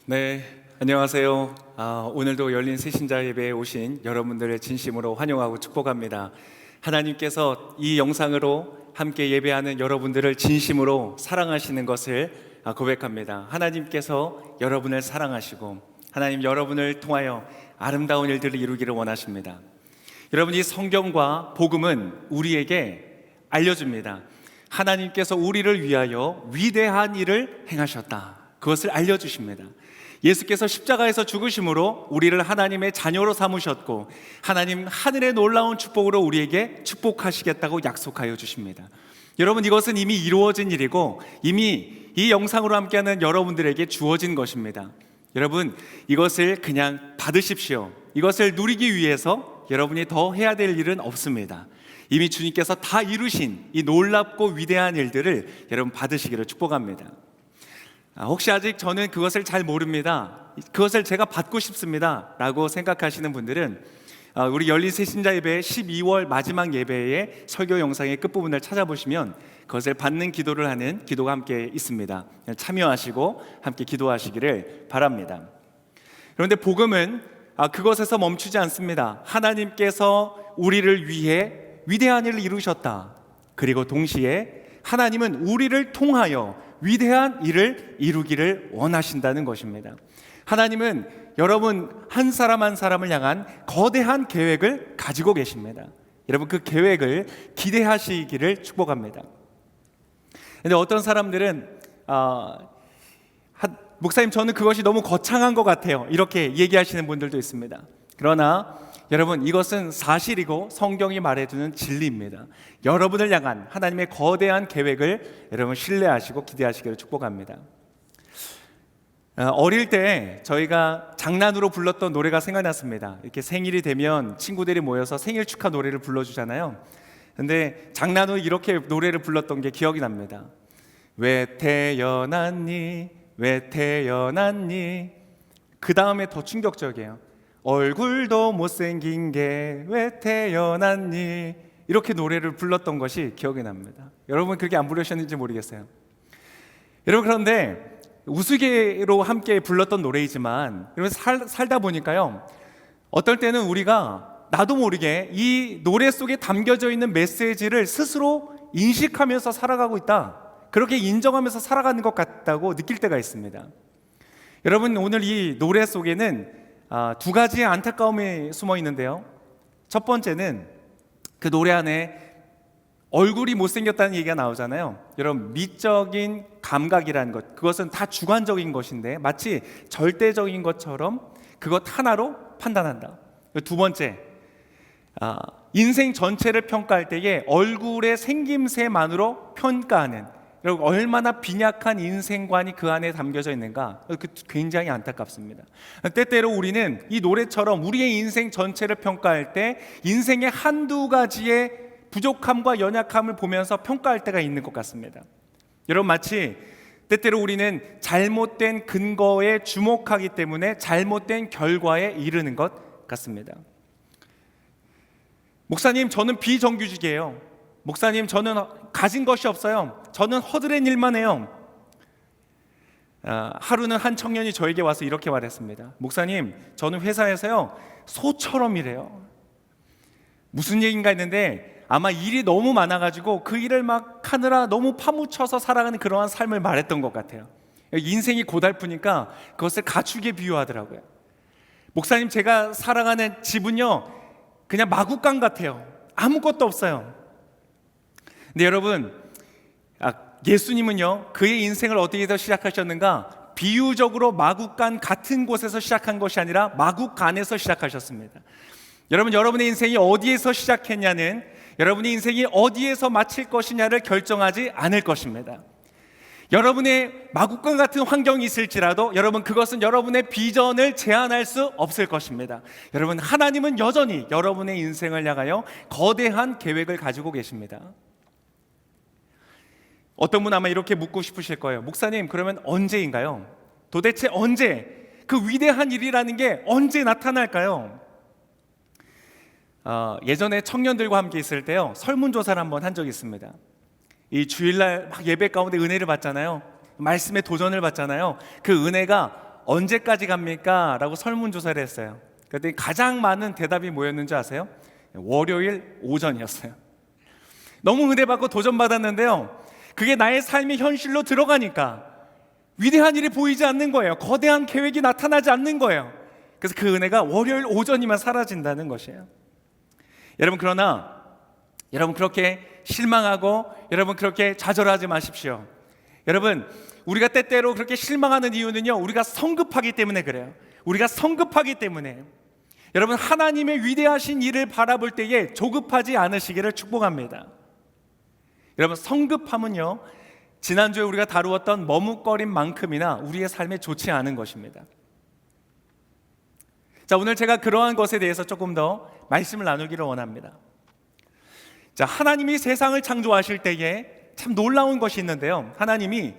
네, 안녕하세요. 오늘도 열린 새신자 예배에 오신 여러분들을 진심으로 환영하고 축복합니다. 하나님께서 이 영상으로 함께 예배하는 여러분들을 진심으로 사랑하시는 것을 고백합니다. 하나님께서 여러분을 사랑하시고 하나님 여러분을 통하여 아름다운 일들을 이루기를 원하십니다. 여러분, 이 성경과 복음은 우리에게 알려줍니다. 하나님께서 우리를 위하여 위대한 일을 행하셨다. 그것을 알려주십니다. 예수께서 십자가에서 죽으심으로 우리를 하나님의 자녀로 삼으셨고 하나님 하늘의 놀라운 축복으로 우리에게 축복하시겠다고 약속하여 주십니다. 여러분, 이것은 이미 이루어진 일이고 이미 이 영상으로 함께하는 여러분들에게 주어진 것입니다. 여러분, 이것을 그냥 받으십시오. 이것을 누리기 위해서 여러분이 더 해야 될 일은 없습니다. 이미 주님께서 다 이루신 이 놀랍고 위대한 일들을 여러분 받으시기를 축복합니다. 혹시 아직 저는 그것을 잘 모릅니다, 그것을 제가 받고 싶습니다 라고 생각하시는 분들은 우리 열린 새신자 예배 12월 마지막 예배의 설교 영상의 끝부분을 찾아보시면 그것을 받는 기도를 하는 기도가 함께 있습니다. 참여하시고 함께 기도하시기를 바랍니다. 그런데 복음은 그것에서 멈추지 않습니다. 하나님께서 우리를 위해 위대한 일을 이루셨다. 그리고 동시에 하나님은 우리를 통하여 위대한 일을 이루기를 원하신다는 것입니다. 하나님은 여러분 한 사람 한 사람을 향한 거대한 계획을 가지고 계십니다. 여러분, 그 계획을 기대하시기를 축복합니다. 그런데 어떤 사람들은 목사님, 저는 그것이 너무 거창한 것 같아요, 이렇게 얘기하시는 분들도 있습니다. 그러나 여러분, 이것은 사실이고 성경이 말해주는 진리입니다. 여러분을 향한 하나님의 거대한 계획을 여러분 신뢰하시고 기대하시기를 축복합니다. 어릴 때 저희가 장난으로 불렀던 노래가 생각났습니다. 이렇게 생일이 되면 친구들이 모여서 생일 축하 노래를 불러주잖아요. 근데 장난으로 이렇게 노래를 불렀던 게 기억이 납니다. 왜 태어났니, 왜 태어났니. 그 다음에 더 충격적이에요. 얼굴도 못생긴 게 왜 태어났니. 이렇게 노래를 불렀던 것이 기억이 납니다. 여러분, 그렇게 안 부르셨는지 모르겠어요. 여러분, 그런데 우스개로 함께 불렀던 노래이지만 여러분, 살다 보니까요, 어떨 때는 우리가 나도 모르게 이 노래 속에 담겨져 있는 메시지를 스스로 인식하면서 살아가고 있다, 그렇게 인정하면서 살아가는 것 같다고 느낄 때가 있습니다. 여러분, 오늘 이 노래 속에는 두 가지의 안타까움이 숨어 있는데요. 첫 번째는 그 노래 안에 얼굴이 못생겼다는 얘기가 나오잖아요. 여러분, 미적인 감각이라는 것, 그것은 다 주관적인 것인데 마치 절대적인 것처럼 그것 하나로 판단한다. 두 번째, 인생 전체를 평가할 때에 얼굴의 생김새만으로 평가하는, 여러분, 얼마나 빈약한 인생관이 그 안에 담겨져 있는가, 굉장히 안타깝습니다. 때때로 우리는 이 노래처럼 우리의 인생 전체를 평가할 때 인생의 한두 가지의 부족함과 연약함을 보면서 평가할 때가 있는 것 같습니다. 여러분, 마치 때때로 우리는 잘못된 근거에 주목하기 때문에 잘못된 결과에 이르는 것 같습니다. 목사님, 저는 비정규직이에요. 목사님, 저는 가진 것이 없어요. 저는 허드렛 일만 해요. 하루는 한 청년이 저에게 와서 이렇게 말했습니다. 목사님, 저는 회사에서요 소처럼 일해요. 무슨 얘기인가 했는데 아마 일이 너무 많아가지고 그 일을 막 하느라 너무 파묻혀서 살아가는 그러한 삶을 말했던 것 같아요. 인생이 고달프니까 그것을 가축에 비유하더라고요. 목사님, 제가 살아가는 집은요 그냥 마구간 같아요. 아무것도 없어요. 근데 여러분, 예수님은요 그의 인생을 어떻게 해서 시작하셨는가? 비유적으로 마구간 같은 곳에서 시작한 것이 아니라 마구간에서 시작하셨습니다. 여러분, 여러분의 인생이 어디에서 시작했냐는 여러분의 인생이 어디에서 마칠 것이냐를 결정하지 않을 것입니다. 여러분의 마구간 같은 환경이 있을지라도 여러분, 그것은 여러분의 비전을 제한할 수 없을 것입니다. 여러분, 하나님은 여전히 여러분의 인생을 향하여 거대한 계획을 가지고 계십니다. 어떤 분 아마 이렇게 묻고 싶으실 거예요. 목사님, 그러면 언제인가요? 도대체 언제, 그 위대한 일이라는 게 언제 나타날까요? 예전에 청년들과 함께 있을 때요 설문조사를 한번 한 적이 있습니다. 이 주일날 막 예배 가운데 은혜를 받잖아요. 말씀에 도전을 받잖아요. 그 은혜가 언제까지 갑니까? 라고 설문조사를 했어요. 그랬더니 가장 많은 대답이 뭐였는지 아세요? 월요일 오전이었어요. 너무 은혜받고 도전받았는데요, 그게 나의 삶의 현실로 들어가니까 위대한 일이 보이지 않는 거예요. 거대한 계획이 나타나지 않는 거예요. 그래서 그 은혜가 월요일 오전이면 사라진다는 것이에요. 여러분, 그러나 여러분 그렇게 실망하고 여러분 그렇게 좌절하지 마십시오. 여러분, 우리가 때때로 그렇게 실망하는 이유는요, 우리가 성급하기 때문에 그래요. 우리가 성급하기 때문에. 여러분, 하나님의 위대하신 일을 바라볼 때에 조급하지 않으시기를 축복합니다. 여러분, 성급함은요, 지난주에 우리가 다루었던 머뭇거림만큼이나 우리의 삶에 좋지 않은 것입니다. 자, 오늘 제가 그러한 것에 대해서 조금 더 말씀을 나누기를 원합니다. 자, 하나님이 세상을 창조하실 때에 참 놀라운 것이 있는데요, 하나님이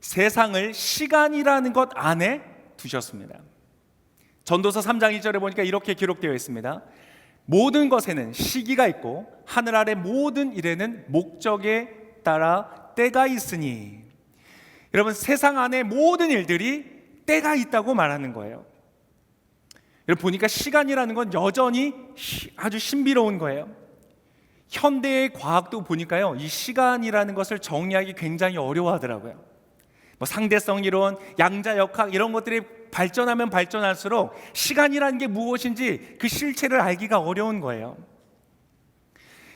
세상을 시간이라는 것 안에 두셨습니다. 전도서 3장 2절에 보니까 이렇게 기록되어 있습니다. 모든 것에는 시기가 있고 하늘 아래 모든 일에는 목적에 따라 때가 있으니. 여러분, 세상 안에 모든 일들이 때가 있다고 말하는 거예요. 여러분, 보니까 시간이라는 건 여전히 아주 신비로운 거예요. 현대의 과학도 보니까요, 이 시간이라는 것을 정리하기 굉장히 어려워하더라고요. 상대성 이론, 양자역학 이런 것들이 발전하면 발전할수록 시간이라는 게 무엇인지 그 실체를 알기가 어려운 거예요.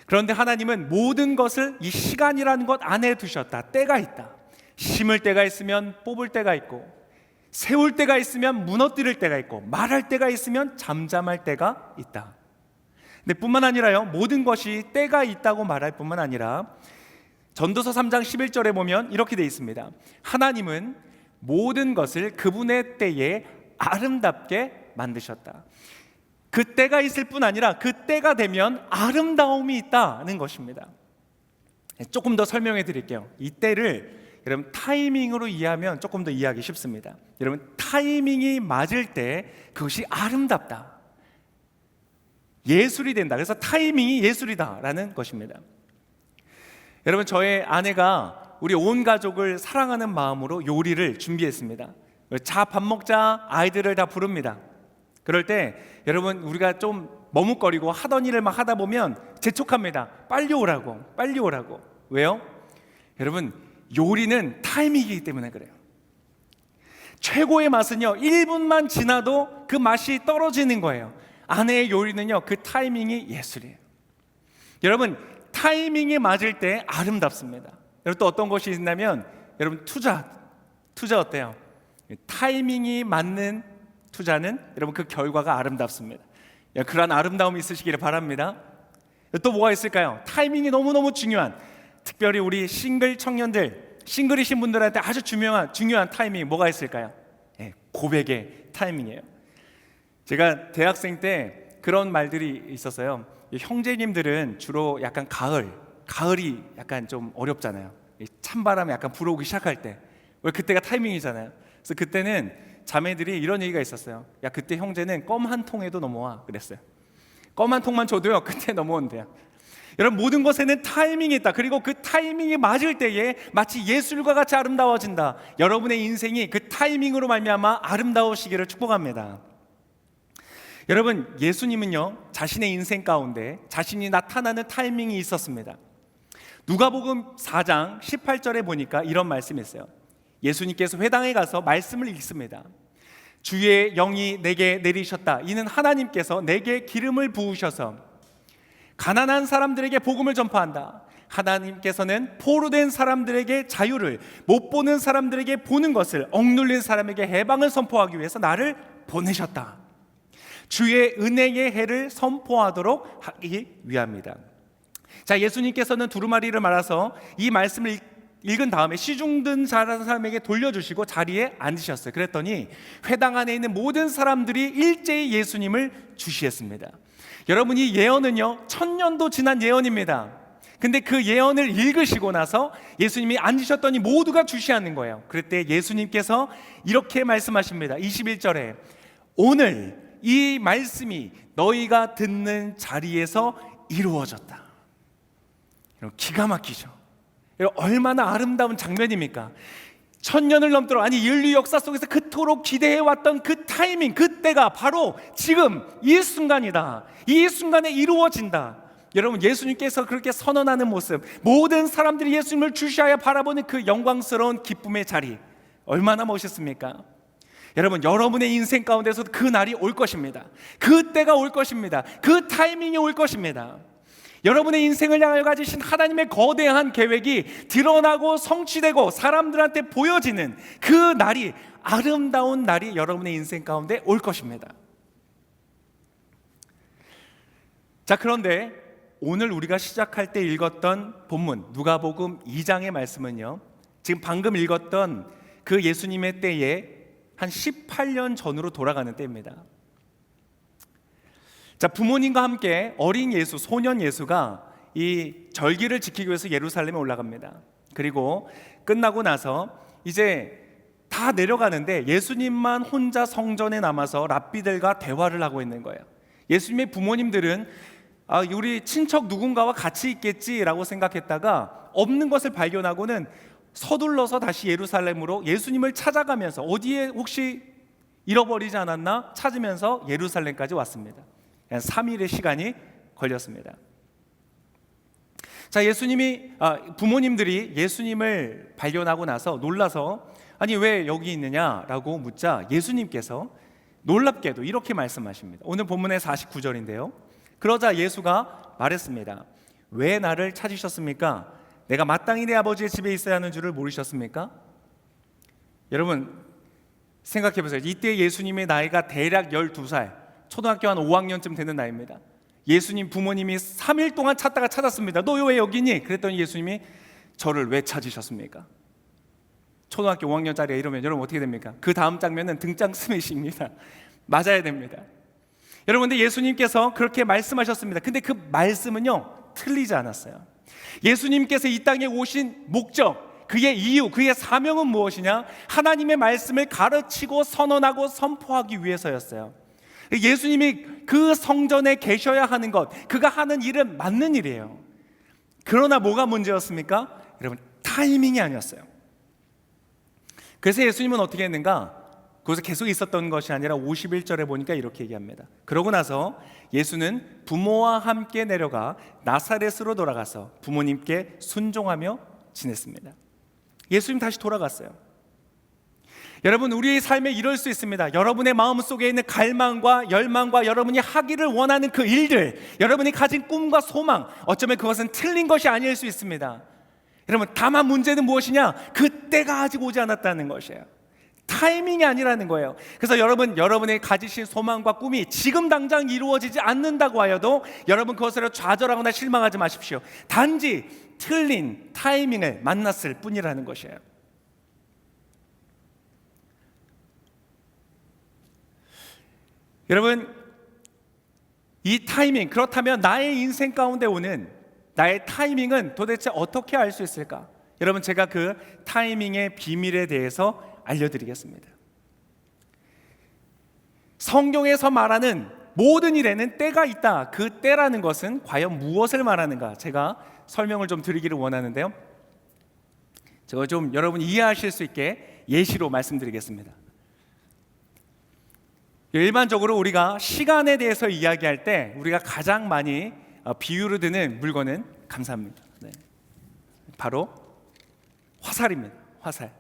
그런데 하나님은 모든 것을 이 시간이라는 것 안에 두셨다. 때가 있다. 심을 때가 있으면 뽑을 때가 있고, 세울 때가 있으면 무너뜨릴 때가 있고, 말할 때가 있으면 잠잠할 때가 있다. 근데 뿐만 아니라요, 모든 것이 때가 있다고 말할 뿐만 아니라 전도서 3장 11절에 보면 이렇게 되어 있습니다. 하나님은 모든 것을 그분의 때에 아름답게 만드셨다. 그 때가 있을 뿐 아니라 그 때가 되면 아름다움이 있다는 것입니다. 조금 더 설명해 드릴게요. 이 때를 여러분 타이밍으로 이해하면 조금 더 이해하기 쉽습니다. 여러분, 타이밍이 맞을 때 그것이 아름답다, 예술이 된다. 그래서 타이밍이 예술이다라는 것입니다. 여러분, 저의 아내가 우리 온 가족을 사랑하는 마음으로 요리를 준비했습니다. 자, 밥 먹자, 아이들을 다 부릅니다. 그럴 때 여러분, 우리가 좀 머뭇거리고 하던 일을 막 하다 보면 재촉합니다. 빨리 오라고, 빨리 오라고. 왜요? 여러분, 요리는 타이밍이기 때문에 그래요. 최고의 맛은요, 1분만 지나도 그 맛이 떨어지는 거예요. 아내의 요리는요, 그 타이밍이 예술이에요. 여러분, 타이밍이 맞을 때 아름답습니다. 여러분, 또 어떤 것이 있냐면 여러분, 투자 어때요? 타이밍이 맞는 투자는 여러분 그 결과가 아름답습니다. 그러한 아름다움이 있으시기를 바랍니다. 또 뭐가 있을까요? 타이밍이 너무너무 중요한, 특별히 우리 싱글 청년들, 싱글이신 분들한테 아주 중요한 타이밍이 뭐가 있을까요? 고백의 타이밍이에요. 제가 대학생 때 그런 말들이 있었어요. 형제님들은 주로 약간 가을이 약간 좀 어렵잖아요. 찬바람이 약간 불어오기 시작할 때, 왜 그때가 타이밍이잖아요. 그래서 그때는 자매들이 이런 얘기가 있었어요. 야, 그때 형제는 껌 한 통에도 넘어와 그랬어요. 껌 한 통만 줘도요, 그때 넘어온대요. 여러분, 모든 것에는 타이밍이 있다. 그리고 그 타이밍이 맞을 때에 마치 예술과 같이 아름다워진다. 여러분의 인생이 그 타이밍으로 말미암아 아름다우시기를 축복합니다. 여러분, 예수님은요, 자신의 인생 가운데 자신이 나타나는 타이밍이 있었습니다. 누가복음 4장 18절에 보니까 이런 말씀이 있어요. 예수님께서 회당에 가서 말씀을 읽습니다. 주의 영이 내게 내리셨다. 이는 하나님께서 내게 기름을 부으셔서 가난한 사람들에게 복음을 전파한다. 하나님께서는 포로된 사람들에게 자유를, 못 보는 사람들에게 보는 것을, 억눌린 사람에게 해방을 선포하기 위해서 나를 보내셨다. 주의 은혜의 해를 선포하도록 하기 위함이다. 자, 예수님께서는 두루마리를 말아서 이 말씀을 읽은 다음에 시중든 사람에게 돌려주시고 자리에 앉으셨어요. 그랬더니 회당 안에 있는 모든 사람들이 일제히 예수님을 주시했습니다. 여러분, 이 예언은요, 1000년도 지난 예언입니다. 근데 그 예언을 읽으시고 나서 예수님이 앉으셨더니 모두가 주시하는 거예요. 그럴 때 예수님께서 이렇게 말씀하십니다. 21절에 오늘 이 말씀이 너희가 듣는 자리에서 이루어졌다. 기가 막히죠. 얼마나 아름다운 장면입니까? 천년을 넘도록, 아니 인류 역사 속에서 그토록 기대해왔던 그 타이밍, 그때가 바로 지금 이 순간이다. 이 순간에 이루어진다. 여러분, 예수님께서 그렇게 선언하는 모습, 모든 사람들이 예수님을 주시하여 바라보는 그 영광스러운 기쁨의 자리, 얼마나 멋있습니까? 여러분, 여러분의 인생 가운데서도 그 날이 올 것입니다. 그 때가 올 것입니다. 그 타이밍이 올 것입니다. 여러분의 인생을 향하여 가지신 하나님의 거대한 계획이 드러나고 성취되고 사람들한테 보여지는 그 날이, 아름다운 날이 여러분의 인생 가운데 올 것입니다. 자, 그런데 오늘 우리가 시작할 때 읽었던 본문 누가복음 2장의 말씀은요, 지금 방금 읽었던 그 예수님의 때에 한 18년 전으로 돌아가는 때입니다. 자, 부모님과 함께 어린 예수, 소년 예수가 이 절기를 지키기 위해서 예루살렘에 올라갑니다. 그리고 끝나고 나서 이제 다 내려가는데 예수님만 혼자 성전에 남아서 랍비들과 대화를 하고 있는 거예요. 예수님의 부모님들은 우리 친척 누군가와 같이 있겠지라고 생각했다가 없는 것을 발견하고는 서둘러서 다시 예루살렘으로 예수님을 찾아가면서 어디에 혹시 잃어버리지 않았나 찾으면서 예루살렘까지 왔습니다. 3일의 시간이 걸렸습니다. 자, 부모님들이 예수님을 발견하고 나서 놀라서 아니 왜 여기 있느냐라고 묻자 예수님께서 놀랍게도 이렇게 말씀하십니다. 오늘 본문의 49절인데요. 그러자 예수가 말했습니다. 왜 나를 찾으셨습니까? 내가 마땅히 내 아버지의 집에 있어야 하는 줄을 모르셨습니까? 여러분 생각해 보세요. 이때 예수님의 나이가 대략 12살, 초등학교 한 5학년쯤 되는 나이입니다. 예수님 부모님이 3일 동안 찾았습니다. 너 왜 여기 있니? 그랬더니 예수님이 저를 왜 찾으셨습니까? 초등학교 5학년짜리 이러면 여러분 어떻게 됩니까? 그 다음 장면은 등장 스매시입니다. 맞아야 됩니다. 여러분, 근데 예수님께서 그렇게 말씀하셨습니다. 근데 그 말씀은요 틀리지 않았어요. 예수님께서 이 땅에 오신 목적, 그의 이유, 그의 사명은 무엇이냐? 하나님의 말씀을 가르치고 선언하고 선포하기 위해서였어요. 예수님이 그 성전에 계셔야 하는 것, 그가 하는 일은 맞는 일이에요. 그러나 뭐가 문제였습니까? 여러분, 타이밍이 아니었어요. 그래서 예수님은 어떻게 했는가? 거기서 계속 있었던 것이 아니라 51절에 보니까 이렇게 얘기합니다. 그러고 나서 예수는 부모와 함께 내려가 나사렛으로 돌아가서 부모님께 순종하며 지냈습니다. 예수님 다시 돌아갔어요. 여러분, 우리의 삶에 이럴 수 있습니다. 여러분의 마음속에 있는 갈망과 열망과 여러분이 하기를 원하는 그 일들, 여러분이 가진 꿈과 소망, 어쩌면 그것은 틀린 것이 아닐 수 있습니다. 여러분, 다만 문제는 무엇이냐? 그때가 아직 오지 않았다는 것이에요. 타이밍이 아니라는 거예요. 그래서 여러분의 가지신 소망과 꿈이 지금 당장 이루어지지 않는다고 하여도 여러분 그것으로 좌절하거나 실망하지 마십시오. 단지 틀린 타이밍을 만났을 뿐이라는 것이에요. 여러분, 이 타이밍, 그렇다면 나의 인생 가운데 오는 나의 타이밍은 도대체 어떻게 알 수 있을까? 여러분, 제가 그 타이밍의 비밀에 대해서 알려드리겠습니다. 성경에서 말하는 모든 일에는 때가 있다. 그 때라는 것은 과연 무엇을 말하는가? 제가 설명을 좀 드리기를 원하는데요. 제가 좀 여러분이 이해하실 수 있게 예시로 말씀드리겠습니다. 일반적으로 우리가 시간에 대해서 이야기할 때 우리가 가장 많이 비유로 드는 물건은 감사합니다. 네. 바로 화살입니다. 화살.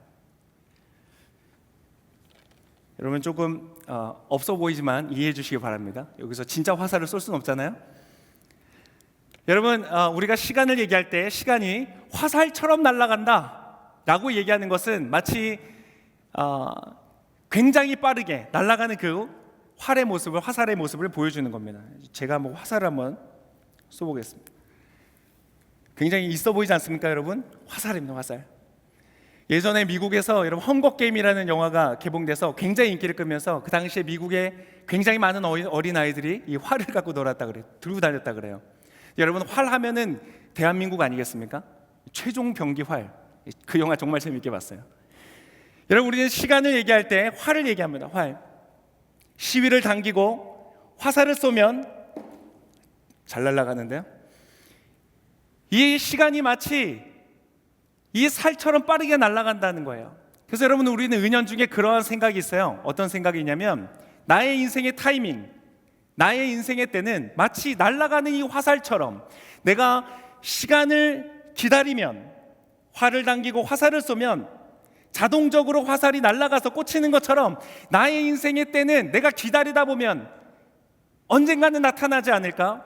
여러분 조금 없어 보이지만 이해해 주시기 바랍니다. 여기서 진짜 화살을 쏠 수는 없잖아요. 여러분, 우리가 시간을 얘기할 때 시간이 화살처럼 날아간다 라고 얘기하는 것은 마치 굉장히 빠르게 날아가는 그 화살의 모습을 보여주는 겁니다. 제가 한번 화살을 한번 쏘보겠습니다. 굉장히 있어 보이지 않습니까, 여러분? 화살입니다, 화살. 예전에 미국에서 여러분 헝거게임이라는 영화가 개봉돼서 굉장히 인기를 끌면서 그 당시에 미국에 굉장히 많은 어린아이들이 이 활을 갖고 놀았다 그래요. 들고 다녔다 그래요. 여러분, 활 하면은 대한민국 아니겠습니까? 최종 병기 활. 그 영화 정말 재밌게 봤어요. 여러분, 우리는 시간을 얘기할 때 활을 얘기합니다. 활. 시위를 당기고 화살을 쏘면 잘 날아가는데요. 이 시간이 마치 이 살처럼 빠르게 날아간다는 거예요. 그래서 여러분, 우리는 은연중에 그러한 생각이 있어요. 어떤 생각이냐면, 나의 인생의 타이밍, 나의 인생의 때는 마치 날아가는 이 화살처럼 내가 시간을 기다리면, 활을 당기고 화살을 쏘면 자동적으로 화살이 날아가서 꽂히는 것처럼 나의 인생의 때는 내가 기다리다 보면 언젠가는 나타나지 않을까?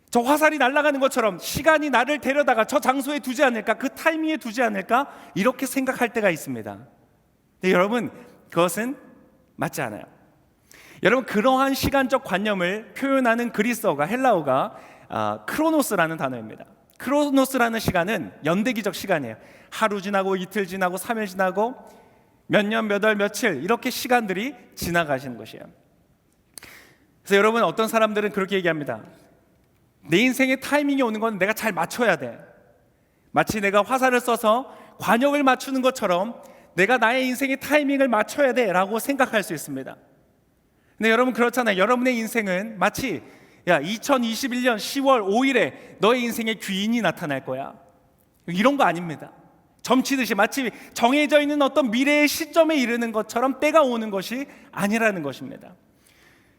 저 화살이 날아가는 것처럼 시간이 나를 데려다가 저 장소에 두지 않을까? 그 타이밍에 두지 않을까? 이렇게 생각할 때가 있습니다. 근데 여러분, 그것은 맞지 않아요. 여러분, 그러한 시간적 관념을 표현하는 그리스어가, 헬라어가 크로노스라는 단어입니다. 크로노스라는 시간은 연대기적 시간이에요. 하루 지나고 이틀 지나고 3일 지나고 몇 년, 몇 월, 며칠 이렇게 시간들이 지나가시는 것이에요. 그래서 여러분, 어떤 사람들은 그렇게 얘기합니다. 내 인생의 타이밍이 오는 건 내가 잘 맞춰야 돼. 마치 내가 화살을 써서 관역을 맞추는 것처럼 내가 나의 인생의 타이밍을 맞춰야 돼 라고 생각할 수 있습니다. 근데 여러분, 그렇잖아요. 여러분의 인생은 마치 2021년 10월 5일에 너의 인생의 귀인이 나타날 거야, 이런 거 아닙니다. 점치듯이 마치 정해져 있는 어떤 미래의 시점에 이르는 것처럼 때가 오는 것이 아니라는 것입니다.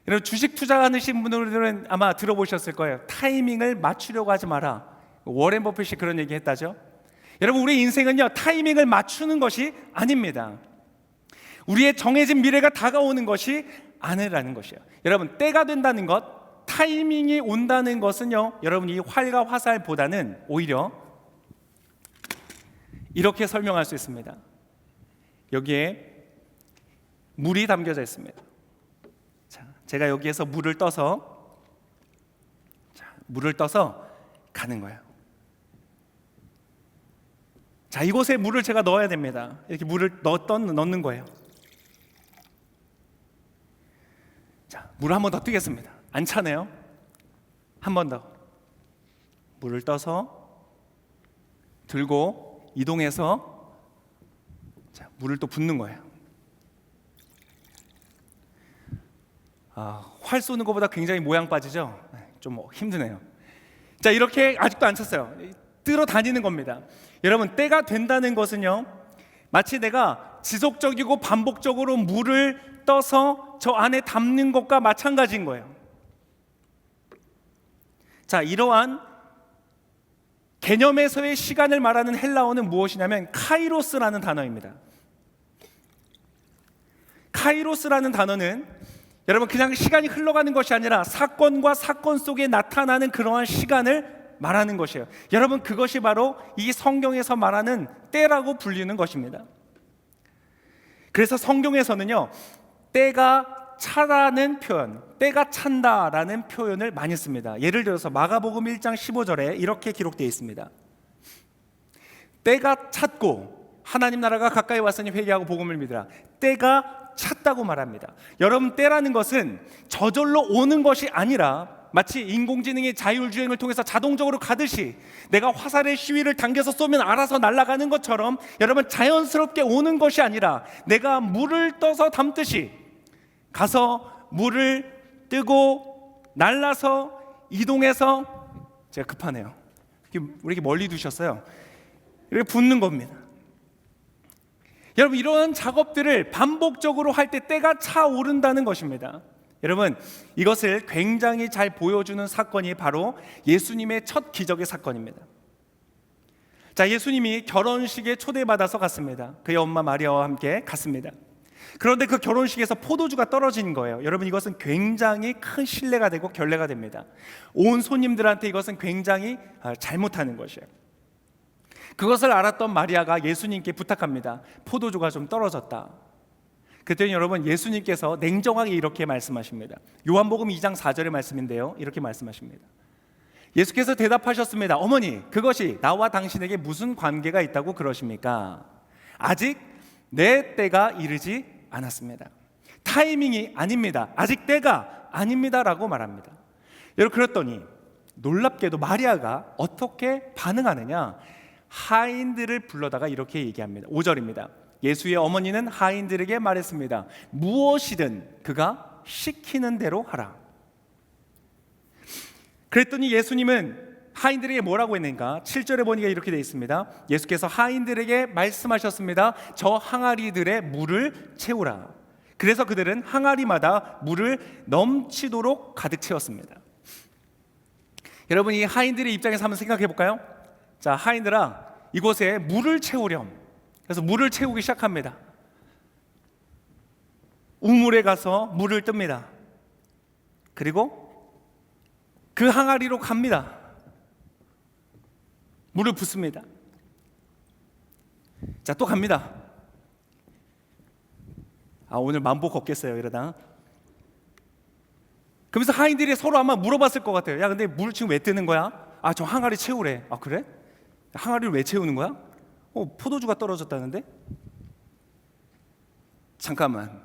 여러분, 주식 투자하시는 분들은 아마 들어보셨을 거예요. 타이밍을 맞추려고 하지 마라. 워렌 버핏이 그런 얘기 했다죠. 여러분, 우리 인생은요, 타이밍을 맞추는 것이 아닙니다. 우리의 정해진 미래가 다가오는 것이 아니라는 것이에요. 여러분, 때가 된다는 것, 타이밍이 온다는 것은요, 여러분, 이 활과 화살보다는 오히려 이렇게 설명할 수 있습니다. 여기에 물이 담겨져 있습니다. 자, 제가 여기에서 물을 떠서 가는 거예요. 자, 이곳에 물을 제가 넣어야 됩니다. 이렇게 물을 넣는 거예요. 자, 물을 한 번 더 뜨겠습니다. 안 차네요. 한 번 더 물을 떠서 들고 이동해서 물을 또 붓는 거예요. 활 쏘는 것보다 굉장히 모양 빠지죠? 좀 힘드네요. 자, 이렇게 아직도 안 찼어요. 뜨러 다니는 겁니다. 여러분, 때가 된다는 것은요, 마치 내가 지속적이고 반복적으로 물을 떠서 저 안에 담는 것과 마찬가지인 거예요. 자, 이러한 개념에서의 시간을 말하는 헬라어는 무엇이냐면 카이로스라는 단어입니다. 카이로스라는 단어는 여러분, 그냥 시간이 흘러가는 것이 아니라 사건과 사건 속에 나타나는 그러한 시간을 말하는 것이에요. 여러분, 그것이 바로 이 성경에서 말하는 때라고 불리는 것입니다. 그래서 성경에서는요, 때가 차라는 표현, 때가 찬다라는 표현을 많이 씁니다. 예를 들어서 마가복음 1장 15절에 이렇게 기록되어 있습니다. 때가 찼고 하나님 나라가 가까이 왔으니 회개하고 복음을 믿으라. 때가 찼다고 말합니다. 여러분, 때라는 것은 저절로 오는 것이 아니라 마치 인공지능의 자율주행을 통해서 자동적으로 가듯이 내가 화살의 시위를 당겨서 쏘면 알아서 날아가는 것처럼 여러분, 자연스럽게 오는 것이 아니라 내가 물을 떠서 담듯이 가서 물을 뜨고 날라서 이동해서, 제가 급하네요. 왜 이렇게 멀리 두셨어요? 이렇게 붓는 겁니다. 여러분, 이런 작업들을 반복적으로 할 때 때가 차오른다는 것입니다. 여러분, 이것을 굉장히 잘 보여주는 사건이 바로 예수님의 첫 기적의 사건입니다. 자, 예수님이 결혼식에 초대받아서 갔습니다. 그의 엄마 마리아와 함께 갔습니다. 그런데 그 결혼식에서 포도주가 떨어진 거예요. 여러분, 이것은 굉장히 큰 신뢰가 되고 결례가 됩니다. 온 손님들한테 이것은 굉장히 잘못하는 것이에요. 그것을 알았던 마리아가 예수님께 부탁합니다. 포도주가 좀 떨어졌다. 그때는 여러분, 예수님께서 냉정하게 이렇게 말씀하십니다. 요한복음 2장 4절의 말씀인데요, 이렇게 말씀하십니다. 예수께서 대답하셨습니다. 어머니, 그것이 나와 당신에게 무슨 관계가 있다고 그러십니까? 아직 내 때가 이르지 않았습니다. 타이밍이 아닙니다. 아직 때가 아닙니다라고 말합니다. 여러분, 그랬더니 놀랍게도 마리아가 어떻게 반응하느냐, 하인들을 불러다가 이렇게 얘기합니다. 5절입니다. 예수의 어머니는 하인들에게 말했습니다. 무엇이든 그가 시키는 대로 하라. 그랬더니 예수님은 하인들에게 뭐라고 했는가? 7절에 보니까 이렇게 되어 있습니다. 예수께서 하인들에게 말씀하셨습니다. 저 항아리들의 물을 채우라. 그래서 그들은 항아리마다 물을 넘치도록 가득 채웠습니다. 여러분, 이 하인들의 입장에서 한번 생각해 볼까요? 자, 하인들아, 이곳에 물을 채우렴. 그래서 물을 채우기 시작합니다. 우물에 가서 물을 뜹니다. 그리고 그 항아리로 갑니다. 물을 붓습니다. 자, 또 갑니다. 오늘 만보 걷겠어요 이러다. 그러면서 하인들이 서로 아마 물어봤을 것 같아요. 야, 근데 물 지금 왜 뜨는 거야? 저 항아리 채우래. 그래? 항아리를 왜 채우는 거야? 포도주가 떨어졌다는데? 잠깐만,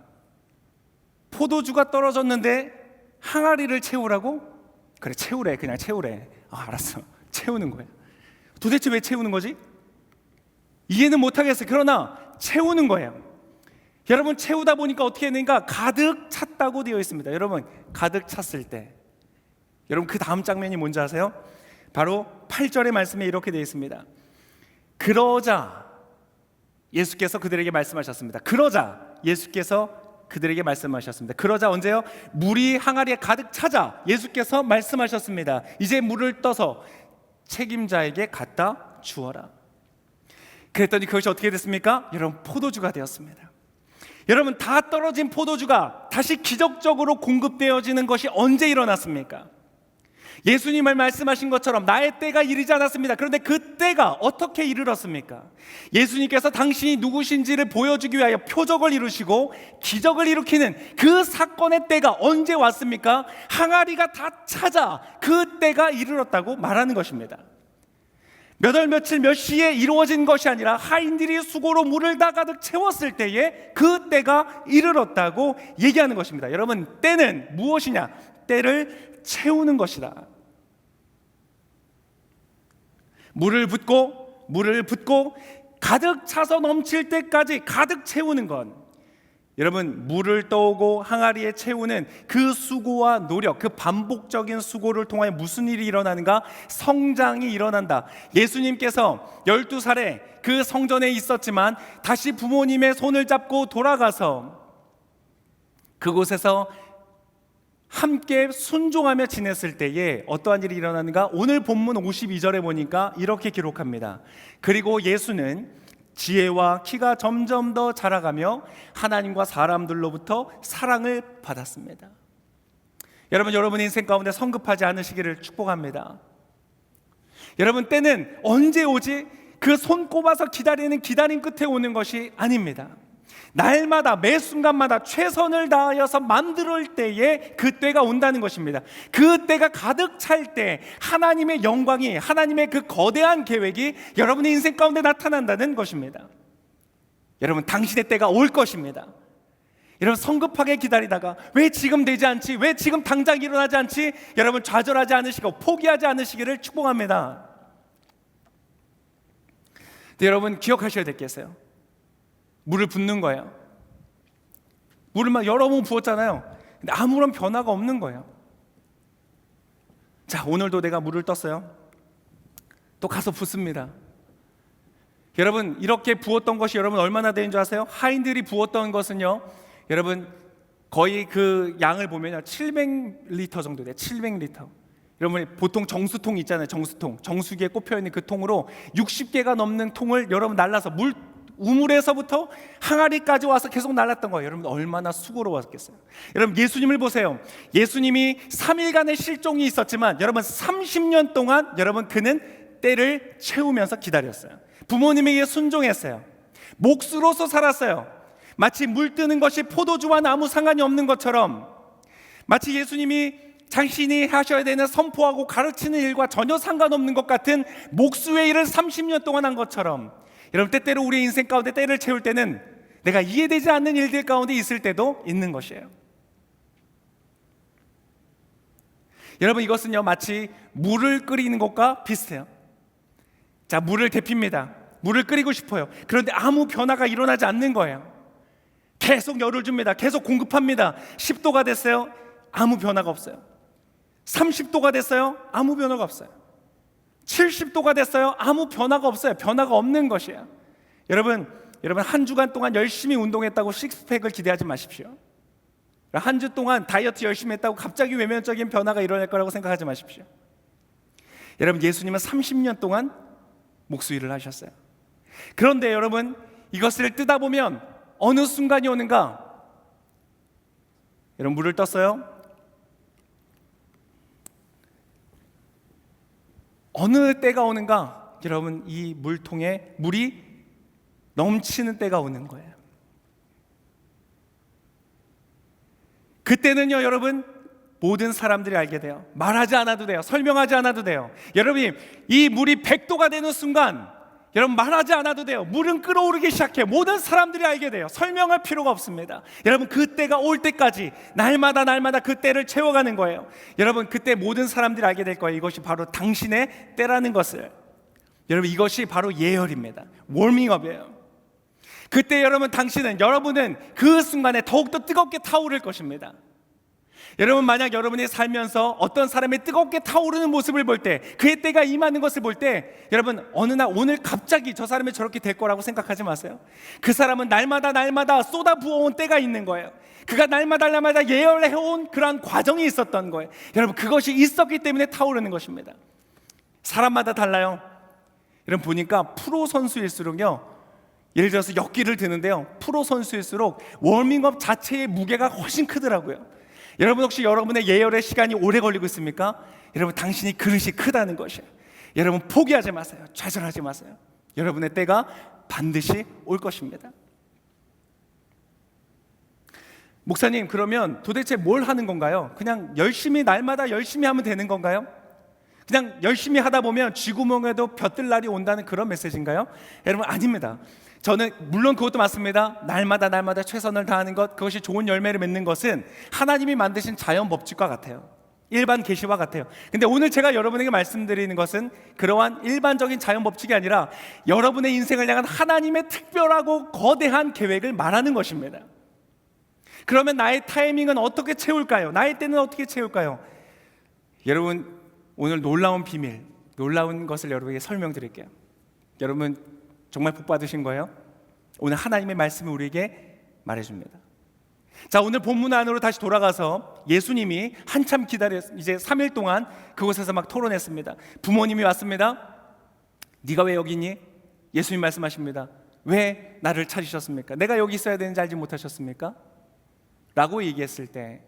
포도주가 떨어졌는데 항아리를 채우라고? 그래, 채우래. 그냥 채우래. 알았어. 채우는 거야. 도대체 왜 채우는 거지? 이해는 못하겠어요. 그러나 채우는 거예요. 여러분, 채우다 보니까 어떻게 했는가? 가득 찼다고 되어 있습니다. 여러분, 가득 찼을 때, 여러분 그 다음 장면이 뭔지 아세요? 바로 8절의 말씀에 이렇게 되어 있습니다. 그러자 예수께서 그들에게 말씀하셨습니다. 그러자 예수께서 그들에게 말씀하셨습니다. 그러자 언제요? 물이 항아리에 가득 차자 예수께서 말씀하셨습니다. 이제 물을 떠서 책임자에게 갖다 주어라. 그랬더니 그것이 어떻게 됐습니까? 여러분, 포도주가 되었습니다. 여러분, 다 떨어진 포도주가 다시 기적적으로 공급되어지는 것이 언제 일어났습니까? 예수님을 말씀하신 것처럼 나의 때가 이르지 않았습니다. 그런데 그 때가 어떻게 이르렀습니까? 예수님께서 당신이 누구신지를 보여주기 위하여 표적을 이루시고 기적을 일으키는 그 사건의 때가 언제 왔습니까? 항아리가 다 차자 그 때가 이르렀다고 말하는 것입니다. 몇 월 며칠 몇 시에 이루어진 것이 아니라 하인들이 수고로 물을 다 가득 채웠을 때에 그 때가 이르렀다고 얘기하는 것입니다. 여러분, 때는 무엇이냐? 때를 채우는 것이다. 물을 붓고 가득 차서 넘칠 때까지 가득 채우는 것. 여러분, 물을 떠오고 항아리에 채우는 그 수고와 노력, 그 반복적인 수고를 통하여 무슨 일이 일어나는가? 성장이 일어난다. 예수님께서 12살에 그 성전에 있었지만 다시 부모님의 손을 잡고 돌아가서 그곳에서 함께 순종하며 지냈을 때에 어떠한 일이 일어나는가? 오늘 본문 52절에 보니까 이렇게 기록합니다. 그리고 예수는 지혜와 키가 점점 더 자라가며 하나님과 사람들로부터 사랑을 받았습니다. 여러분 인생 가운데 성급하지 않으시기를 축복합니다. 여러분, 때는 언제 오지? 그 손꼽아서 기다리는 기다림 끝에 오는 것이 아닙니다. 날마다 매 순간마다 최선을 다하여서 만들 때에 그 때가 온다는 것입니다. 그 때가 가득 찰 때 하나님의 영광이, 하나님의 그 거대한 계획이 여러분의 인생 가운데 나타난다는 것입니다. 여러분, 당신의 때가 올 것입니다. 여러분, 성급하게 기다리다가 왜 지금 되지 않지? 왜 지금 당장 일어나지 않지? 여러분, 좌절하지 않으시고 포기하지 않으시기를 축복합니다. 근데 여러분, 기억하셔야 될 게 있어요. 물을 붓는 거예요. 물을 막 여러 번 부었잖아요. 근데 아무런 변화가 없는 거예요. 자, 오늘도 내가 물을 떴어요. 또 가서 붓습니다. 여러분, 이렇게 부었던 것이 여러분 얼마나 되는 줄 아세요? 하인들이 부었던 것은요, 여러분 거의 그 양을 보면요 700리터 정도 돼요. 700리터. 여러분, 보통 정수통 있잖아요. 정수기에 꼽혀있는 그 통으로 60개가 넘는 통을 여러분 날라서 우물에서부터 항아리까지 와서 계속 날랐던 거예요. 여러분, 얼마나 수고로웠겠어요. 여러분, 예수님을 보세요. 예수님이 3일간의 실종이 있었지만 여러분 30년 동안 여러분 그는 때를 채우면서 기다렸어요. 부모님에게 순종했어요. 몫으로서 살았어요. 마치 물 뜨는 것이 포도주와는 아무 상관이 없는 것처럼, 마치 예수님이 자신이 하셔야 되는 선포하고 가르치는 일과 전혀 상관없는 것 같은 몫의 일을 30년 동안 한 것처럼, 여러분, 때때로 우리 인생 가운데 때를 채울 때는 내가 이해되지 않는 일들 가운데 있을 때도 있는 것이에요. 여러분, 이것은요 마치 물을 끓이는 것과 비슷해요. 자, 물을 데핍니다. 물을 끓이고 싶어요. 그런데 아무 변화가 일어나지 않는 거예요. 계속 열을 줍니다. 계속 공급합니다. 10도가 됐어요. 아무 변화가 없어요. 30도가 됐어요. 아무 변화가 없어요. 70도가 됐어요. 아무 변화가 없어요. 변화가 없는 것이에요. 여러분 한 주간 동안 열심히 운동했다고 식스팩을 기대하지 마십시오. 한 주 동안 다이어트 열심히 했다고 갑자기 외면적인 변화가 일어날 거라고 생각하지 마십시오. 여러분, 예수님은 30년 동안 목수일을 하셨어요. 그런데 여러분, 이것을 뜨다 보면 어느 순간이 오는가? 여러분, 물을 떴어요. 어느 때가 오는가? 여러분, 이 물통에 물이 넘치는 때가 오는 거예요. 그때는요, 여러분, 모든 사람들이 알게 돼요. 말하지 않아도 돼요. 설명하지 않아도 돼요. 여러분, 이 물이 100도가 되는 순간, 여러분, 말하지 않아도 돼요. 물은 끓어오르기 시작해요. 모든 사람들이 알게 돼요. 설명할 필요가 없습니다. 여러분, 그때가 올 때까지 날마다 그 때를 채워가는 거예요. 여러분, 그때 모든 사람들이 알게 될 거예요. 이것이 바로 당신의 때라는 것을. 여러분, 이것이 바로 예열입니다. 워밍업이에요. 그때 여러분은 그 순간에 더욱더 뜨겁게 타오를 것입니다. 여러분, 만약 여러분이 살면서 어떤 사람의 뜨겁게 타오르는 모습을 볼 때, 그의 때가 임하는 것을 볼 때, 여러분, 어느 날 오늘 갑자기 저 사람이 저렇게 될 거라고 생각하지 마세요. 그 사람은 날마다 쏟아 부어온 때가 있는 거예요. 그가 날마다 예열해온 그러한 과정이 있었던 거예요. 여러분, 그것이 있었기 때문에 타오르는 것입니다. 사람마다 달라요. 여러분, 보니까 프로 선수일수록요, 예를 들어서 역기를 드는데요, 프로 선수일수록 워밍업 자체의 무게가 훨씬 크더라고요. 여러분, 혹시 여러분의 예열의 시간이 오래 걸리고 있습니까? 여러분, 당신이 그릇이 크다는 것이에요. 여러분, 포기하지 마세요. 좌절하지 마세요. 여러분의 때가 반드시 올 것입니다. 목사님, 그러면 도대체 뭘 하는 건가요? 그냥 날마다 열심히 하면 되는 건가요? 그냥 열심히 하다 보면 쥐구멍에도 벼뜰 날이 온다는 그런 메시지인가요? 여러분, 아닙니다. 저는 물론 그것도 맞습니다. 날마다 최선을 다하는 것, 그것이 좋은 열매를 맺는 것은 하나님이 만드신 자연 법칙과 같아요. 일반 계시와 같아요. 근데 오늘 제가 여러분에게 말씀드리는 것은 그러한 일반적인 자연 법칙이 아니라 여러분의 인생을 향한 하나님의 특별하고 거대한 계획을 말하는 것입니다. 그러면 나의 타이밍은 어떻게 채울까요? 나의 때는 어떻게 채울까요? 여러분, 오늘 놀라운 비밀, 놀라운 것을 여러분에게 설명드릴게요. 여러분, 정말 복 받으신 거예요? 오늘 하나님의 말씀을 우리에게 말해줍니다. 자, 오늘 본문 안으로 다시 돌아가서 예수님이 한참 이제 3일 동안 그곳에서 막 토론했습니다. 부모님이 왔습니다. 네가 왜 여기 있니? 예수님 말씀하십니다. 왜 나를 찾으셨습니까? 내가 여기 있어야 되는지 알지 못하셨습니까? 라고 얘기했을 때,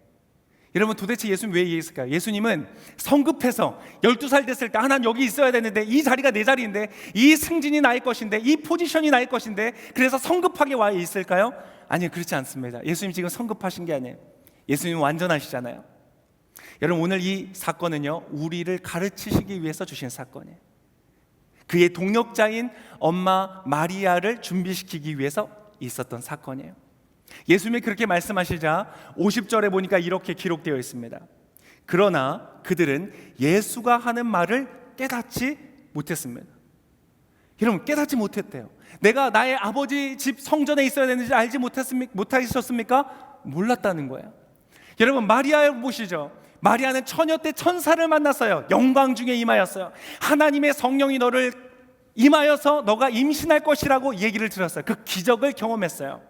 여러분, 도대체 예수님 왜 얘기했을까요? 예수님은 성급해서 12살 됐을 때 난 여기 있어야 되는데, 이 자리가 내 자리인데, 이 승진이 나의 것인데, 이 포지션이 나의 것인데, 그래서 성급하게 와 있을까요? 아니요, 그렇지 않습니다. 예수님 지금 성급하신 게 아니에요. 예수님은 완전하시잖아요. 여러분, 오늘 이 사건은요, 우리를 가르치시기 위해서 주신 사건이에요. 그의 동력자인 엄마 마리아를 준비시키기 위해서 있었던 사건이에요. 예수님이 그렇게 말씀하시자 50절에 보니까 이렇게 기록되어 있습니다. 그러나 그들은 예수가 하는 말을 깨닫지 못했습니다. 여러분, 깨닫지 못했대요. 내가 나의 아버지 집 성전에 있어야 되는지 알지 못하셨습니까? 몰랐다는 거예요. 여러분, 마리아 보시죠. 마리아는 처녀 때 천사를 만났어요. 영광 중에 임하였어요. 하나님의 성령이 너를 임하여서 너가 임신할 것이라고 얘기를 들었어요. 그 기적을 경험했어요.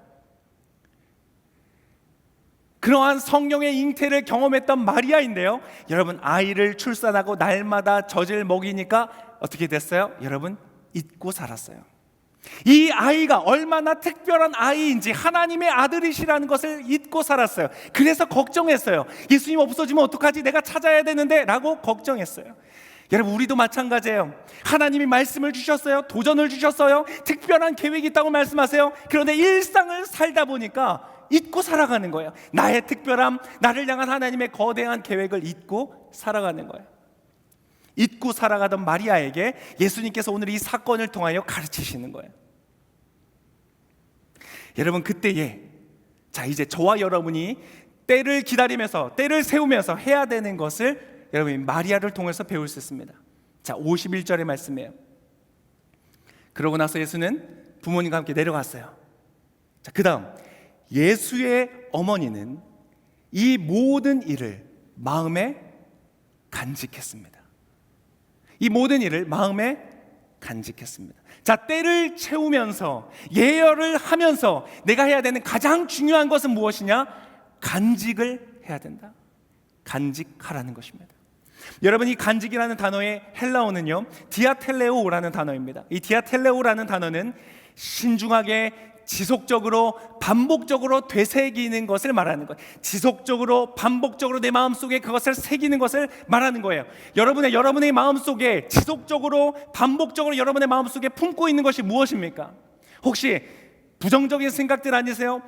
그러한 성령의 잉태를 경험했던 마리아인데요, 여러분, 아이를 출산하고 날마다 젖을 먹이니까 어떻게 됐어요? 여러분, 잊고 살았어요. 이 아이가 얼마나 특별한 아이인지, 하나님의 아들이시라는 것을 잊고 살았어요. 그래서 걱정했어요. 예수님 없어지면 어떡하지? 내가 찾아야 되는데 라고 걱정했어요. 여러분, 우리도 마찬가지예요. 하나님이 말씀을 주셨어요. 도전을 주셨어요. 특별한 계획이 있다고 말씀하세요. 그런데 일상을 살다 보니까 잊고 살아가는 거예요. 나의 특별함, 나를 향한 하나님의 거대한 계획을 잊고 살아가는 거예요. 잊고 살아가던 마리아에게 예수님께서 오늘 이 사건을 통하여 가르치시는 거예요. 여러분, 그때에 이제 저와 여러분이 때를 기다리면서, 때를 세우면서 해야 되는 것을 여러분이 마리아를 통해서 배울 수 있습니다. 자, 51절의 말씀이에요. 그러고 나서 예수는 부모님과 함께 내려갔어요. 자, 그 다음 예수의 어머니는 이 모든 일을 마음에 간직했습니다. 이 모든 일을 마음에 간직했습니다. 자, 때를 채우면서 예열을 하면서 내가 해야 되는 가장 중요한 것은 무엇이냐? 간직을 해야 된다. 간직하라는 것입니다. 여러분, 이 간직이라는 단어의 헬라어는요, 디아텔레오라는 단어입니다. 이 디아텔레오라는 단어는 신중하게 지속적으로 반복적으로 되새기는 것을 말하는 거예요. 지속적으로 반복적으로 내 마음속에 그것을 새기는 것을 말하는 거예요. 여러분의 마음속에 지속적으로 반복적으로 여러분의 마음속에 품고 있는 것이 무엇입니까? 혹시 부정적인 생각들 아니세요?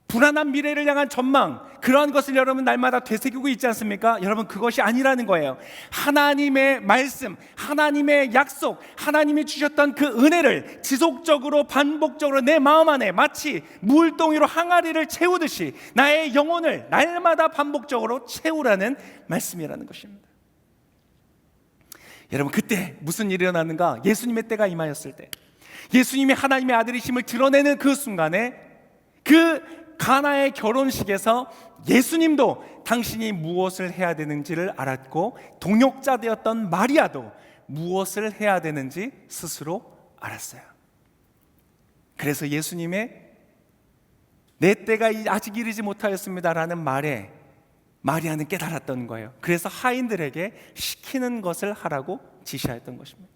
불안한 미래를 향한 전망, 그러한 것을 여러분 날마다 되새기고 있지 않습니까? 여러분, 그것이 아니라는 거예요. 하나님의 말씀, 하나님의 약속, 하나님이 주셨던 그 은혜를 지속적으로 반복적으로 내 마음 안에 마치 물동이로 항아리를 채우듯이 나의 영혼을 날마다 반복적으로 채우라는 말씀이라는 것입니다. 여러분, 그때 무슨 일이 일어나는가? 예수님의 때가 임하였을 때, 예수님이 하나님의 아들이심을 드러내는 그 순간에, 그 가나의 결혼식에서 예수님도 당신이 무엇을 해야 되는지를 알았고, 동역자 되었던 마리아도 무엇을 해야 되는지 스스로 알았어요. 그래서 예수님의 내 때가 아직 이르지 못하였습니다라는 말에 마리아는 깨달았던 거예요. 그래서 하인들에게 시키는 것을 하라고 지시하였던 것입니다.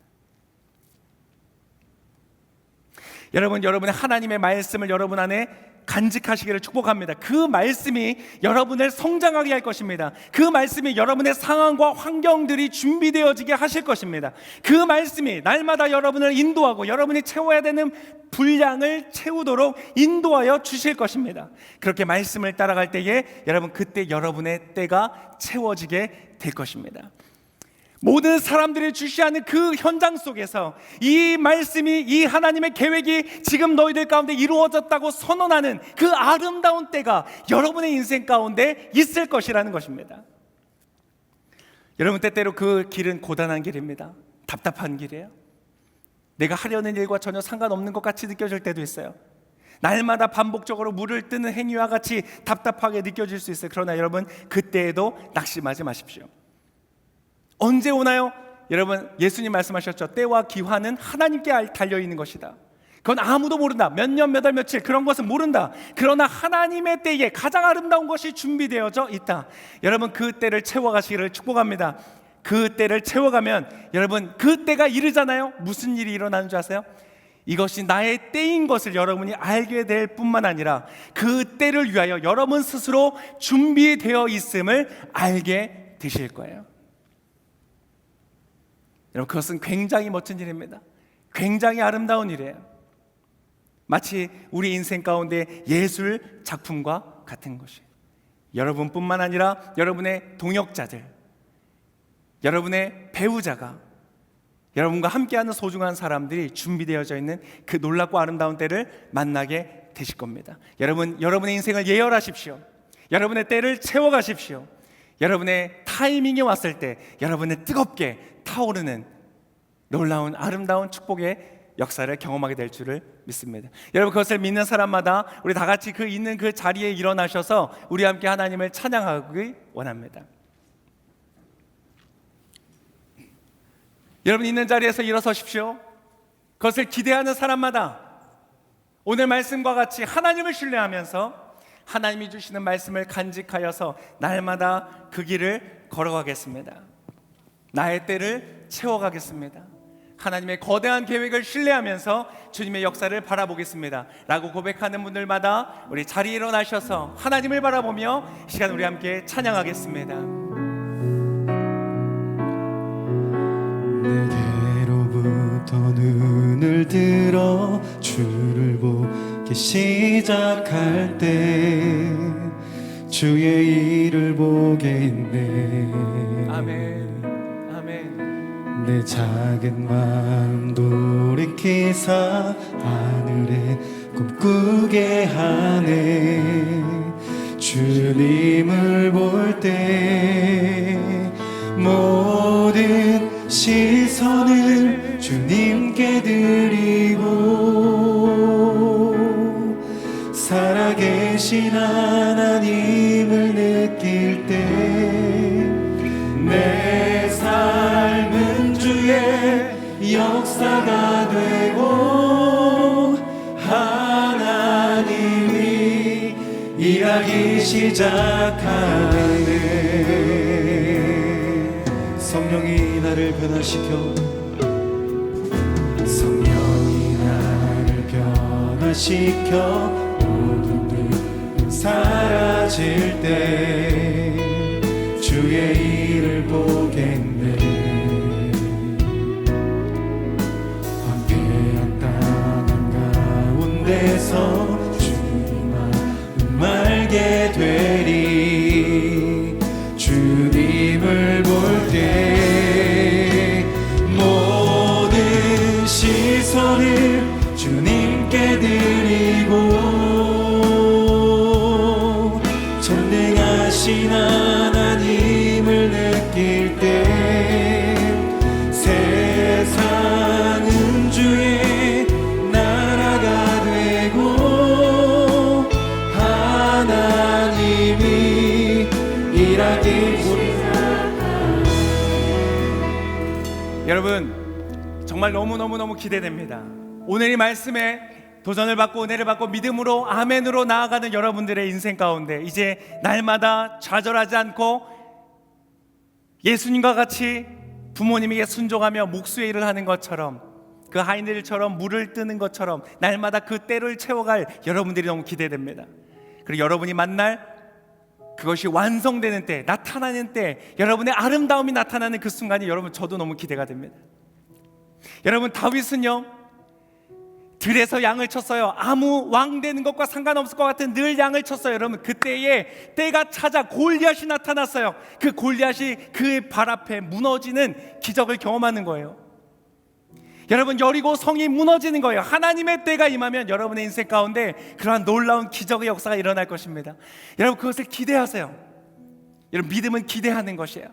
여러분, 여러분의 하나님의 말씀을 여러분 안에 간직하시기를 축복합니다. 그 말씀이 여러분을 성장하게 할 것입니다. 그 말씀이 여러분의 상황과 환경들이 준비되어지게 하실 것입니다. 그 말씀이 날마다 여러분을 인도하고 여러분이 채워야 되는 분량을 채우도록 인도하여 주실 것입니다. 그렇게 말씀을 따라갈 때에 여러분, 그때 여러분의 때가 채워지게 될 것입니다. 모든 사람들이 주시하는 그 현장 속에서 이 말씀이, 이 하나님의 계획이 지금 너희들 가운데 이루어졌다고 선언하는 그 아름다운 때가 여러분의 인생 가운데 있을 것이라는 것입니다. 여러분, 때때로 그 길은 고단한 길입니다. 답답한 길이에요. 내가 하려는 일과 전혀 상관없는 것 같이 느껴질 때도 있어요. 날마다 반복적으로 물을 뜨는 행위와 같이 답답하게 느껴질 수 있어요. 그러나 여러분, 그때에도 낙심하지 마십시오. 언제 오나요? 여러분, 예수님 말씀하셨죠. 때와 기한은 하나님께 달려있는 것이다. 그건 아무도 모른다. 몇 년, 몇 월, 며칠 그런 것은 모른다. 그러나 하나님의 때에 가장 아름다운 것이 준비되어져 있다. 여러분, 그 때를 채워가시기를 축복합니다. 그 때를 채워가면 여러분, 그 때가 이르잖아요. 무슨 일이 일어나는 줄 아세요? 이것이 나의 때인 것을 여러분이 알게 될 뿐만 아니라 그 때를 위하여 여러분 스스로 준비되어 있음을 알게 되실 거예요. 여러분, 그것은 굉장히 멋진 일입니다. 굉장히 아름다운 일이에요. 마치 우리 인생 가운데 예술 작품과 같은 것이, 여러분뿐만 아니라 여러분의 동역자들, 여러분의 배우자가, 여러분과 함께하는 소중한 사람들이 준비되어져 있는 그 놀랍고 아름다운 때를 만나게 되실 겁니다. 여러분, 여러분의 인생을 예열하십시오. 여러분의 때를 채워가십시오. 여러분의 타이밍이 왔을 때 여러분의 뜨겁게 타오르는 놀라운 아름다운 축복의 역사를 경험하게 될 줄을 믿습니다. 여러분, 그것을 믿는 사람마다 우리 다 같이 그 있는 그 자리에 일어나셔서 우리 함께 하나님을 찬양하기 원합니다. 여러분, 있는 자리에서 일어서십시오. 그것을 기대하는 사람마다 오늘 말씀과 같이 하나님을 신뢰하면서 하나님이 주시는 말씀을 간직하여서 날마다 그 길을 걸어가겠습니다. 나의 때를 채워가겠습니다. 하나님의 거대한 계획을 신뢰하면서 주님의 역사를 바라보겠습니다 라고 고백하는 분들마다 우리 자리에 일어나셔서 하나님을 바라보며 이 시간 우리 함께 찬양하겠습니다. 내게로부터 눈을 들어 주를 보기 시작할 때 주의 일을 보겠네. 아멘, 아멘. 내 작은 마음 돌이키사 하늘에 꿈꾸게 하네. 주님을 볼 때 모든 시선을 주님께 드리고 살아계신 하나님을 느낄 때 내 삶은 주의 역사가 되고 하나님이 일하기 시작하네. 성령이 나를 변화시켜, 성령이 나를 변화시켜 모든 듯 사라질 때 주의 일을 보겠네. 황폐한 땅 가운데서 주님만 말게 되리. 주님을 볼 때 모든 시선을 주님께 드리고 전능하신 하나님을 느낄 때 세상은 주의 나라가 되고 하나님이 일하기 여러분, 정말 너무너무 기대됩니다. 오늘 이 말씀에 도전을 받고 은혜를 받고 믿음으로 아멘으로 나아가는 여러분들의 인생 가운데 이제 날마다 좌절하지 않고 예수님과 같이 부모님에게 순종하며 목수의 일을 하는 것처럼, 그 하인들처럼 물을 뜨는 것처럼 날마다 그 때를 채워갈 여러분들이 너무 기대됩니다. 그리고 여러분이 만날 그것이 완성되는 때, 나타나는 때, 여러분의 아름다움이 나타나는 그 순간이 여러분 저도 너무 기대가 됩니다. 여러분, 다윗은요 들에서 양을 쳤어요. 아무 왕 되는 것과 상관없을 것 같은 늘 양을 쳤어요. 여러분, 그때에 때가 찾아 골리앗이 나타났어요. 그 골리앗이 그 발 앞에 무너지는 기적을 경험하는 거예요. 여러분, 여리고 성이 무너지는 거예요. 하나님의 때가 임하면 여러분의 인생 가운데 그러한 놀라운 기적의 역사가 일어날 것입니다. 여러분, 그것을 기대하세요. 여러분, 믿음은 기대하는 것이에요.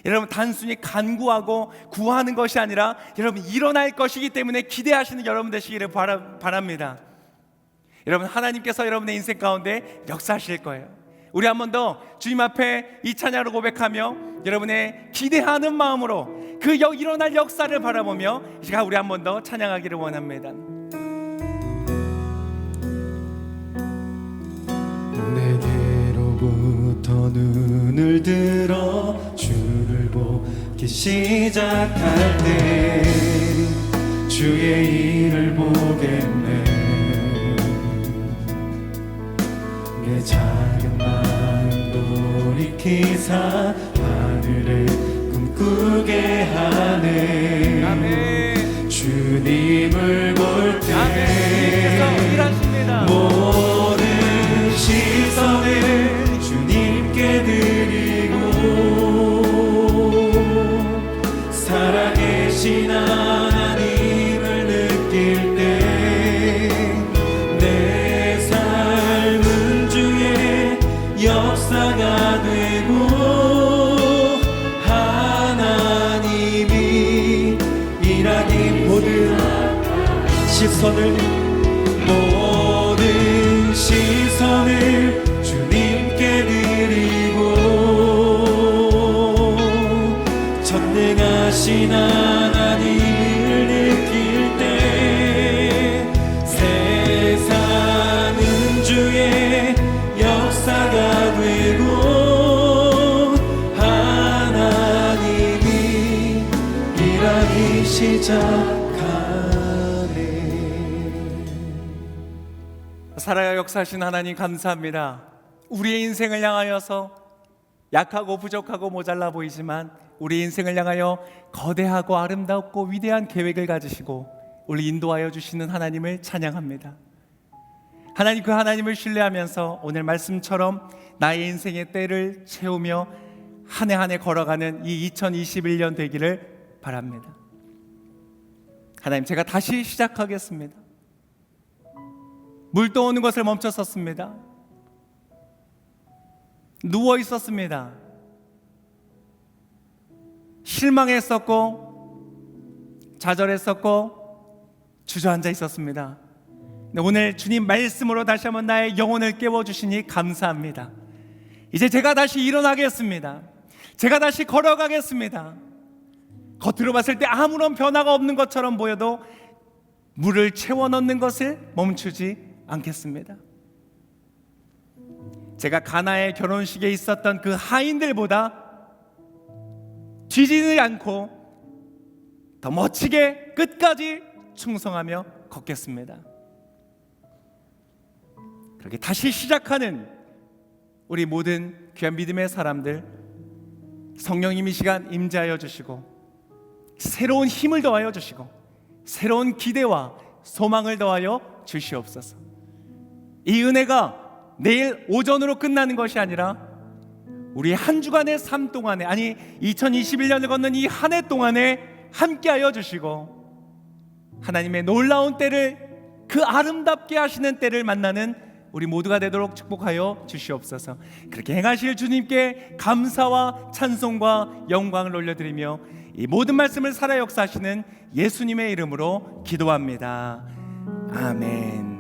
여러분, 단순히 간구하고 구하는 것이 아니라 여러분 일어날 것이기 때문에 기대하시는 여러분 되시기를 바랍니다. 여러분, 하나님께서 여러분의 인생 가운데 역사하실 거예요. 우리 한 번 더 주님 앞에 이 찬양으로 고백하며 여러분의 기대하는 마음으로 그 일어날 역사를 바라보며 제가 우리 한 번 더 찬양하기를 원합니다. 내게로부터 눈을 들어 주를 보기 시작할 때 주의 일을 보겠네. 내 작은 마음 돌이키사 하늘에 꿈꾸게 하네. 아멘. 주님을 볼 때 일하십니다. 모든 시선을 주님께 드리고 살아계신 하나님을 느낄 때 내 삶은 주의 역사가 되고 하나님이 일하기 모든 시선을 주님께 드리고 전능하신 하나님을 느낄 때 세상은 주의 역사가 되고 하나님이 일하기 시작하네. 살아야 역사하신 하나님 감사합니다. 우리의 인생을 향하여서 약하고 부족하고 모자라 보이지만 우리 인생을 향하여 거대하고 아름답고 위대한 계획을 가지시고 우리 인도하여 주시는 하나님을 찬양합니다. 하나님, 그 하나님을 신뢰하면서 오늘 말씀처럼 나의 인생의 때를 채우며 한 해 한 해 걸어가는 이 2021년 되기를 바랍니다. 하나님, 제가 다시 시작하겠습니다. 물 떠오는 것을 멈췄었습니다. 누워 있었습니다. 실망했었고 좌절했었고 주저앉아 있었습니다. 오늘 주님 말씀으로 다시 한번 나의 영혼을 깨워주시니 감사합니다. 이제 제가 다시 일어나겠습니다. 제가 다시 걸어가겠습니다. 겉으로 봤을 때 아무런 변화가 없는 것처럼 보여도 물을 채워 넣는 것을 멈추지 않겠습니다. 제가 가나의 결혼식에 있었던 그 하인들보다 뒤지지 않고 더 멋지게 끝까지 충성하며 걷겠습니다. 그렇게 다시 시작하는 우리 모든 귀한 믿음의 사람들, 성령님 이 시간 임재하여 주시고 새로운 힘을 더하여 주시고 새로운 기대와 소망을 더하여 주시옵소서. 이 은혜가 내일 오전으로 끝나는 것이 아니라 우리 한 주간의 삶 동안에, 아니 2021년을 걷는 이 한 해 동안에 함께하여 주시고 하나님의 놀라운 때를, 그 아름답게 하시는 때를 만나는 우리 모두가 되도록 축복하여 주시옵소서. 그렇게 행하실 주님께 감사와 찬송과 영광을 올려드리며 이 모든 말씀을 살아 역사하시는 예수님의 이름으로 기도합니다. 아멘.